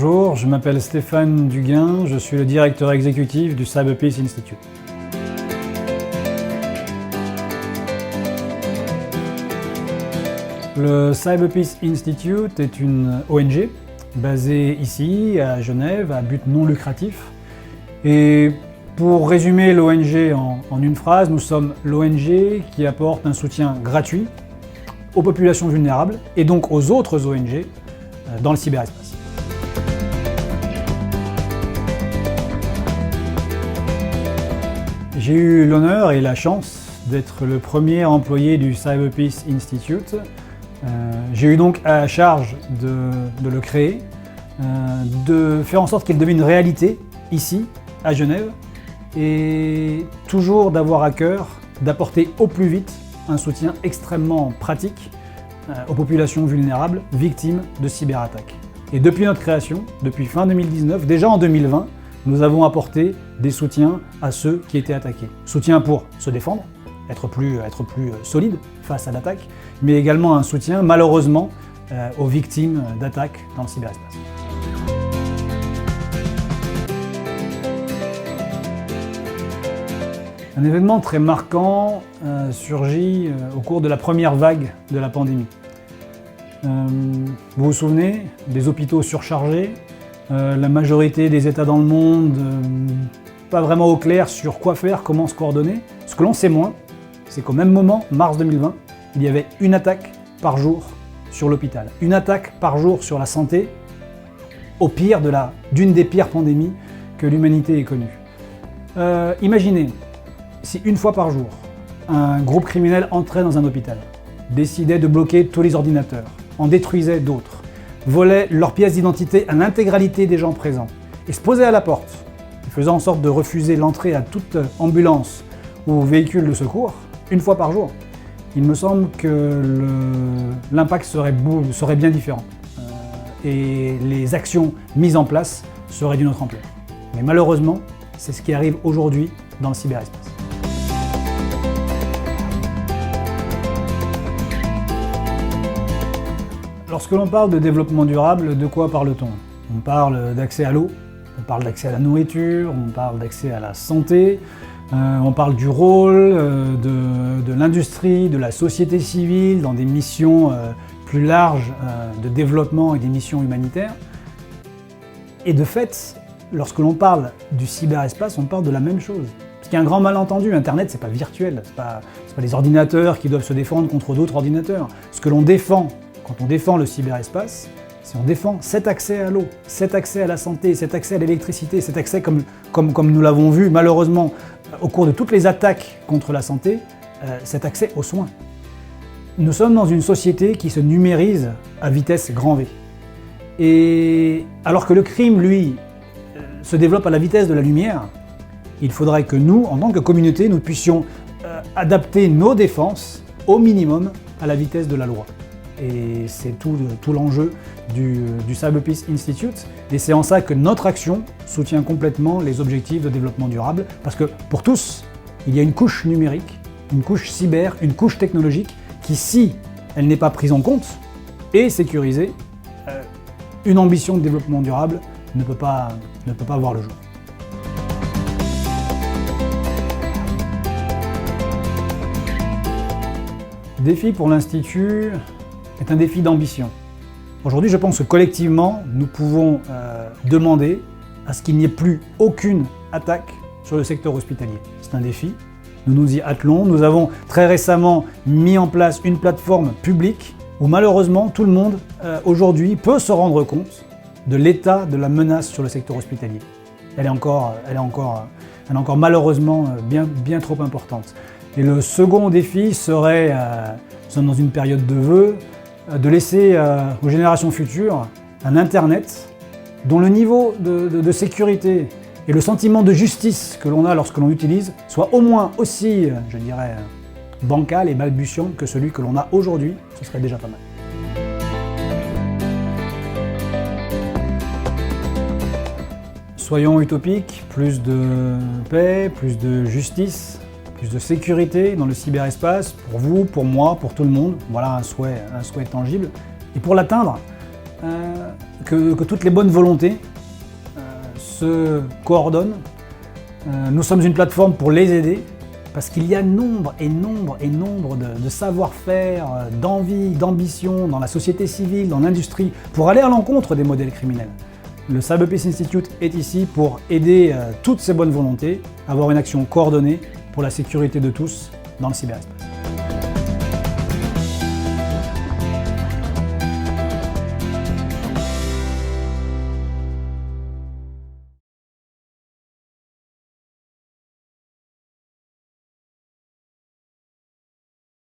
Bonjour, je m'appelle Stéphane Duguin, je suis le directeur exécutif du Cyberpeace Institute. Le Cyberpeace Institute est une ONG basée ici, à Genève, à but non lucratif. Et pour résumer l'ONG en une phrase, nous sommes l'ONG qui apporte un soutien gratuit aux populations vulnérables et donc aux autres ONG dans le cyberespace. J'ai eu l'honneur et la chance d'être le premier employé du Cyberpeace Institute. J'ai eu donc à charge de le créer, de faire en sorte qu'il devienne une réalité ici, à Genève, et toujours d'avoir à cœur d'apporter au plus vite un soutien extrêmement pratique aux populations vulnérables victimes de cyberattaques. Et depuis notre création, depuis fin 2019, déjà en 2020, nous avons apporté des soutiens à ceux qui étaient attaqués. Soutien pour se défendre, être plus solide face à l'attaque, mais également un soutien, malheureusement, aux victimes d'attaques dans le cyberespace. Un événement très marquant surgit au cours de la première vague de la pandémie. Vous vous souvenez des hôpitaux surchargés, la majorité des États dans le monde pas vraiment au clair sur quoi faire, comment se coordonner. Ce que l'on sait moins, c'est qu'au même moment, mars 2020, il y avait une attaque par jour sur l'hôpital. Une attaque par jour sur la santé, au pire d'une des pires pandémies que l'humanité ait connues. Imaginez si une fois par jour, un groupe criminel entrait dans un hôpital, décidait de bloquer tous les ordinateurs, en détruisait d'autres, volait leurs pièces d'identité à l'intégralité des gens présents et se posait à la porte, faisant en sorte de refuser l'entrée à toute ambulance ou véhicule de secours, une fois par jour. Il me semble que l'impact serait bien différent et les actions mises en place seraient d'une autre ampleur. Mais malheureusement, c'est ce qui arrive aujourd'hui dans le cyberespace. Lorsque l'on parle de développement durable, de quoi parle-t-on? On parle d'accès à l'eau, on parle d'accès à la nourriture, on parle d'accès à la santé, on parle du rôle de l'industrie, de la société civile dans des missions plus larges de développement et des missions humanitaires. Et de fait, lorsque l'on parle du cyberespace, on parle de la même chose. Parce qu'il y a un grand malentendu, Internet c'est pas virtuel, c'est pas les ordinateurs qui doivent se défendre contre d'autres ordinateurs. Ce que l'on défend quand on défend le cyberespace, c'est on défend cet accès à l'eau, cet accès à la santé, cet accès à l'électricité, cet accès comme nous l'avons vu malheureusement au cours de toutes les attaques contre la santé, cet accès aux soins. Nous sommes dans une société qui se numérise à vitesse grand V. Et alors que le crime, lui, se développe à la vitesse de la lumière, il faudrait que nous, en tant que communauté, nous puissions adapter nos défenses au minimum à la vitesse de la loi. Et c'est tout l'enjeu du Cyberpeace Institute. Et c'est en ça que notre action soutient complètement les objectifs de développement durable. Parce que pour tous, il y a une couche numérique, une couche cyber, une couche technologique qui, si elle n'est pas prise en compte et sécurisée, une ambition de développement durable ne peut pas voir le jour. Le défi pour l'Institut est un défi d'ambition. Aujourd'hui, je pense que collectivement, nous pouvons demander à ce qu'il n'y ait plus aucune attaque sur le secteur hospitalier. C'est un défi, nous nous y attelons. Nous avons très récemment mis en place une plateforme publique où malheureusement tout le monde aujourd'hui peut se rendre compte de l'état de la menace sur le secteur hospitalier. Elle est encore malheureusement bien trop importante. Et le second défi serait, nous sommes dans une période de vœux, de laisser aux générations futures un Internet dont le niveau de sécurité et le sentiment de justice que l'on a lorsque l'on l'utilise soit au moins aussi, je dirais, bancal et balbutiant que celui que l'on a aujourd'hui. Ce serait déjà pas mal. Soyons utopiques, plus de paix, plus de justice, plus de sécurité dans le cyberespace, pour vous, pour moi, pour tout le monde. Voilà un souhait tangible. Et pour l'atteindre, que toutes les bonnes volontés se coordonnent. Nous sommes une plateforme pour les aider, parce qu'il y a nombre de savoir-faire, d'envie, d'ambition dans la société civile, dans l'industrie, pour aller à l'encontre des modèles criminels. Le Cyber Peace Institute est ici pour aider toutes ces bonnes volontés à avoir une action coordonnée pour la sécurité de tous dans le cyberespace.